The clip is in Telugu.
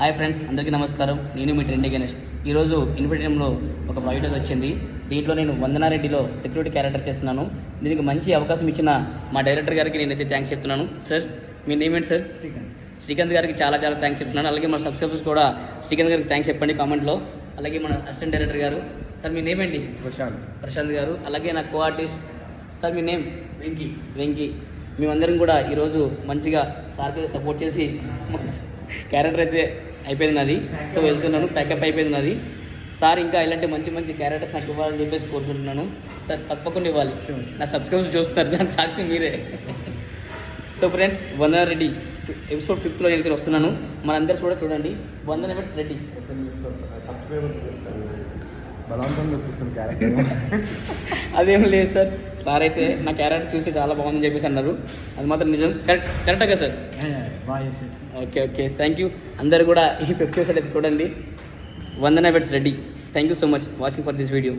హాయ్ ఫ్రెండ్స్, అందరికీ నమస్కారం. నేను మీ ట్రెండీ గణేష్. ఈరోజు ఇన్ఫినిటీలో ఒక ప్రాజెక్ట్ వచ్చింది. దీంట్లో నేను వందనారెడ్డిలో సెక్యూరిటీ క్యారెక్టర్ చేస్తున్నాను. దీనికి మంచి అవకాశం ఇచ్చిన మా డైరెక్టర్ గారికి నేనైతే థ్యాంక్స్ చెప్తున్నాను. సార్, మీ నేమ్ ఏంటి సార్? శ్రీకాంత్ గారికి చాలా థ్యాంక్స్ చెప్తున్నాను. అలాగే మన సబ్స్క్రైబర్స్ కూడా శ్రీకాంత్ గారికి థ్యాంక్స్ చెప్పండి కామెంట్లో. అలాగే మన అసిస్టెంట్ డైరెక్టర్ గారు సార్, మీ నేమ్ ఏంటి? ప్రశాంత్ గారు. అలాగే నా కో ఆర్టిస్ట్ సార్, మీ నేమ్? వెంకీ. మేమందరం కూడా ఈరోజు మంచిగా సార్కి సపోర్ట్ చేసి క్యారెక్టర్ అయితే అయిపోయింది నాది. సో వెళ్తున్నాను, ప్యాకప్ అయిపోయింది నాది. సార్ ఇంకా ఇలాంటి మంచి క్యారెక్టర్స్ నాకు ఇవ్వాలని చెప్పేసి కోరుకుంటున్నాను. సార్ తప్పకుండా ఇవ్వాలి. నా సబ్స్క్రైబర్స్ చూస్తున్నారు, దానికి సాక్షి మీరే. సో ఫ్రెండ్స్, వందనారెడ్డి ఎపిసోడ్ 5లో నేను వస్తున్నాను. మనందరూ కూడా చూడండి. Vandana episode ready. బలవంతంగా చూపిస్తుంది క్యారెక్టర్. అదేం లేదు సార్. సార్ అయితే నా క్యారెక్టర్ చూసి చాలా బాగుందని చెప్పేసి అన్నారు. అది మాత్రం నిజం. కరెక్టా సార్? Okay, thank you. అందరు కూడా ఈ 5th ఎపిసోడ్ అయితే చూడండి. Vandana episode ready. Thank you so much watching for this video.